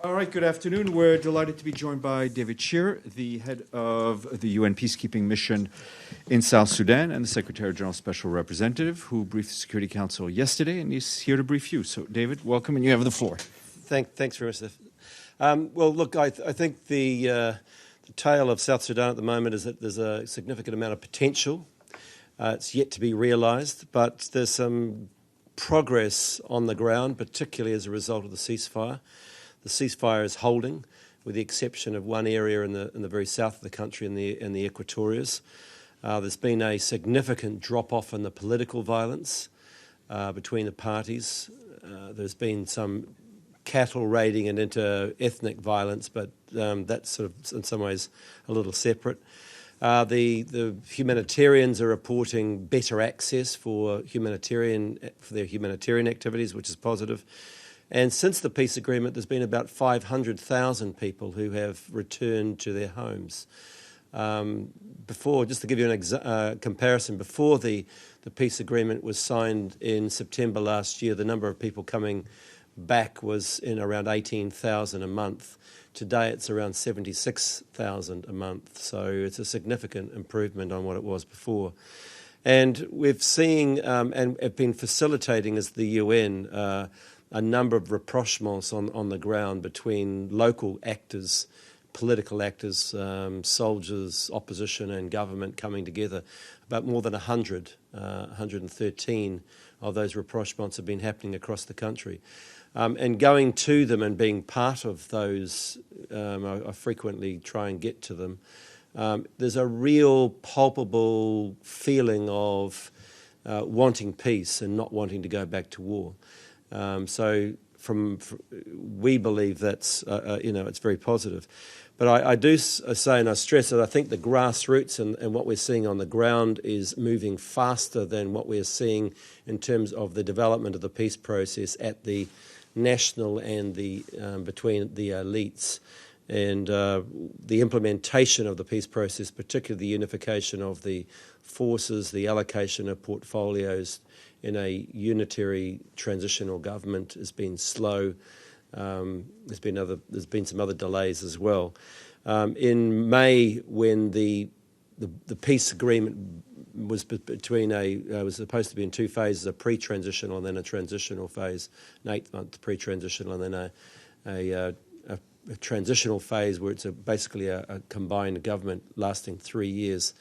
All right, good afternoon. We're delighted to be joined by David Shearer, the head of the UN peacekeeping mission in South Sudan and the Secretary General Special Representative who briefed the Security Council yesterday, and he's here to brief you. So, David, welcome, and you have the floor. Thanks very much. Well, look, I think the tale of South Sudan at the moment is that there's a significant amount of potential. It's yet to be realised, but there's some progress on the ground, particularly as a result of the ceasefire. The ceasefire is holding, with the exception of one area in the very south of the country, in the Equatorias. There's been a significant drop-off in the political violence between the parties. There's been some cattle raiding and inter-ethnic violence, but that's sort of in some ways a little separate. The humanitarians are reporting better access for their humanitarian activities, which is positive. And since the peace agreement, there's been about 500,000 people who have returned to their homes. Just to give you a comparison, before the peace agreement was signed in September last year, the number of people coming back was in around 18,000 a month. Today it's around 76,000 a month, so it's a significant improvement on what it was before. And we've seen and have been facilitating as the UN a number of rapprochements on the ground between local actors, political actors, soldiers, opposition and government coming together. About more than 113 of those rapprochements have been happening across the country. And going to them and being part of those, I frequently try and get to them. There's a real palpable feeling of wanting peace and not wanting to go back to war. So we believe that's, it's very positive. But I do say, and I stress that I think the grassroots and what we're seeing on the ground is moving faster than what we're seeing in terms of the development of the peace process at the national and between the elites. And the implementation of the peace process, particularly the unification of the forces, the allocation of portfolios in a unitary transitional government has been slow. There's been some other delays as well. In May, when the peace agreement was was supposed to be in two phases: a pre-transitional and then a transitional phase, an 8-month pre-transitional, and then a transitional phase where it's basically a combined government lasting 3 years.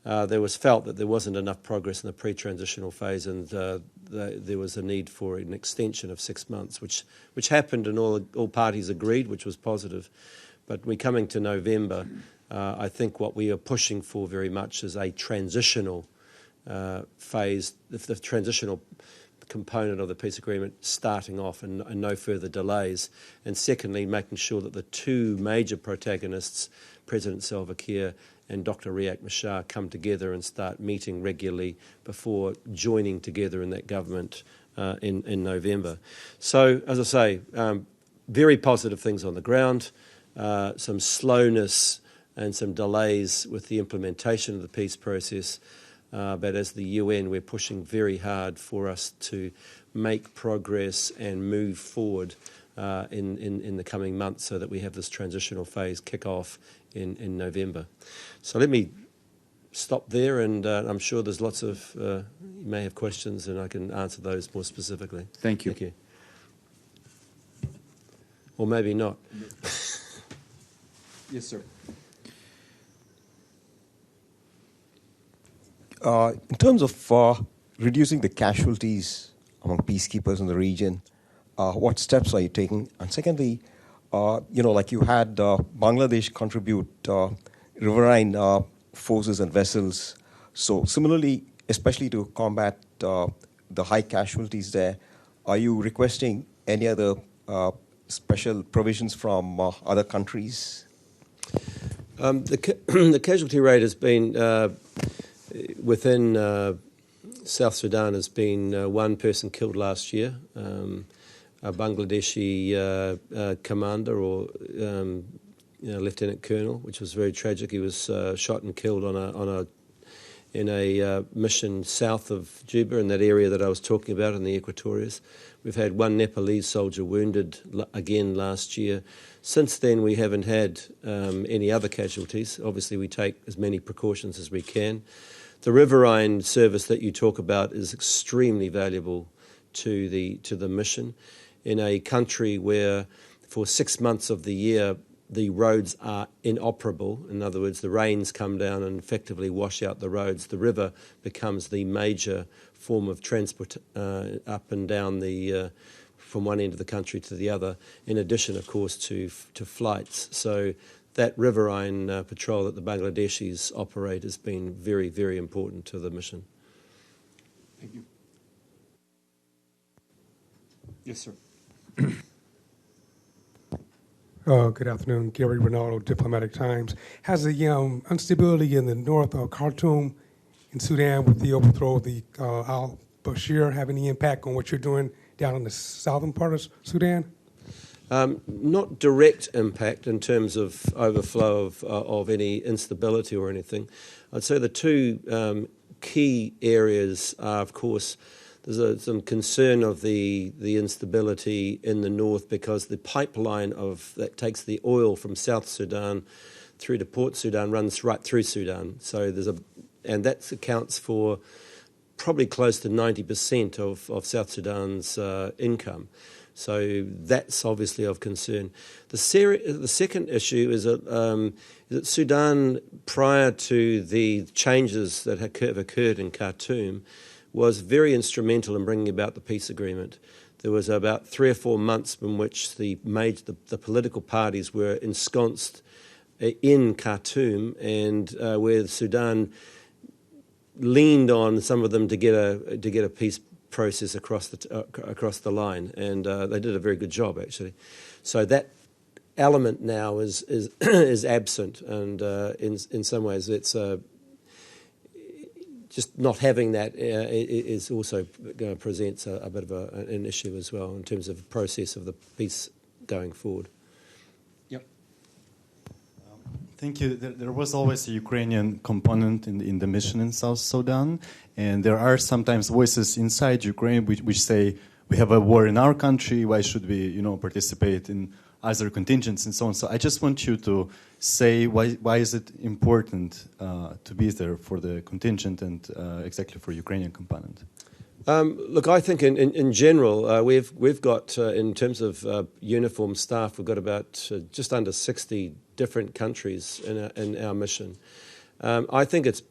There was felt that there wasn't enough progress in the pre-transitional phase, and there was a need for an extension of 6 months, which happened, and all parties agreed, which was positive. But we're coming to November. I think what we are pushing for very much is a transitional phase, the transitional component of the peace agreement starting off and no further delays. And secondly, making sure that the two major protagonists, President Salva Kiir and Dr. Riek Machar, come together and start meeting regularly before joining together in that government in November. So, as I say, very positive things on the ground, some slowness and some delays with the implementation of the peace process. But as the UN, we're pushing very hard for us to make progress and move forward in the coming months so that we have this transitional phase kick off in November. So let me stop there, and I'm sure there's lots of, you may have questions, and I can answer those more specifically. Thank you. Thank you. Or maybe not. Yes, sir. In terms of reducing the casualties among peacekeepers in the region, what steps are you taking? And secondly, like you had Bangladesh contribute riverine forces and vessels. So similarly, especially to combat the high casualties there, are you requesting any other special provisions from other countries? The casualty rate has been within South Sudan has been one person killed last year, a Bangladeshi commander or lieutenant colonel, which was very tragic. He was shot and killed in a mission south of Juba, in that area that I was talking about in the Equatorias. We've had one Nepalese soldier wounded again last year. Since then, we haven't had any other casualties. Obviously, we take as many precautions as we can. The riverine service that you talk about is extremely valuable to the mission in a country where for 6 months of the year the roads are inoperable. In other words, the rains come down and effectively wash out the roads. The river becomes the major form of transport up and down from one end of the country to the other, in addition, of course, to flights. So that riverine patrol that the Bangladeshis operate has been very, very important to the mission. Thank you. Yes, sir. Good afternoon, Gary Ronaldo, Diplomatic Times. Has the instability in the north of Khartoum in Sudan with the overthrow of the al-Bashir have any impact on what you're doing down in the southern part of Sudan? Not direct impact in terms of overflow of any instability or anything. I'd say the two key areas are, of course, there's some concern of the instability in the north because the pipeline that takes the oil from South Sudan through to Port Sudan runs right through Sudan. So and that accounts for probably close to 90% of South Sudan's income. So that's obviously of concern. The second issue is that Sudan, prior to the changes that have occurred in Khartoum, was very instrumental in bringing about the peace agreement. There was about 3 or 4 months in which the political parties were ensconced in Khartoum, and where Sudan leaned on some of them to get a peace process across the line, and they did a very good job actually. So that element now is is absent, and in some ways it's just not having that is also presents a bit of an issue as well in terms of the process of the peace going forward. Yep. Thank you. There was always a Ukrainian component in the mission in South Sudan, and there are sometimes voices inside Ukraine which say we have a war in our country. Why should we, participate in other contingents and so on? So I just want you to say why is it important to be there for the contingent and exactly for Ukrainian component? Look, I think in general we've got in terms of uniform staff, we've got about just under 60 different countries in our mission. I think it's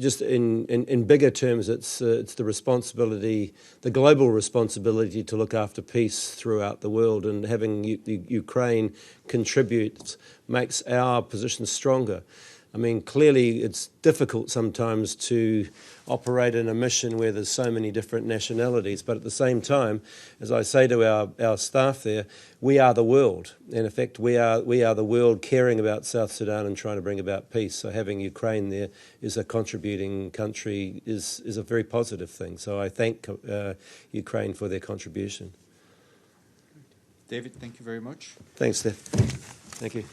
just in bigger terms, it's the responsibility, the global responsibility to look after peace throughout the world, and having Ukraine contribute makes our position stronger. I mean, clearly it's difficult sometimes to operate in a mission where there's so many different nationalities, but at the same time, as I say to our staff there, we are the world. In effect, we are the world caring about South Sudan and trying to bring about peace. So having Ukraine there is a contributing country is a very positive thing. So I thank Ukraine for their contribution. David, thank you very much. Thanks, Steph. Thank you.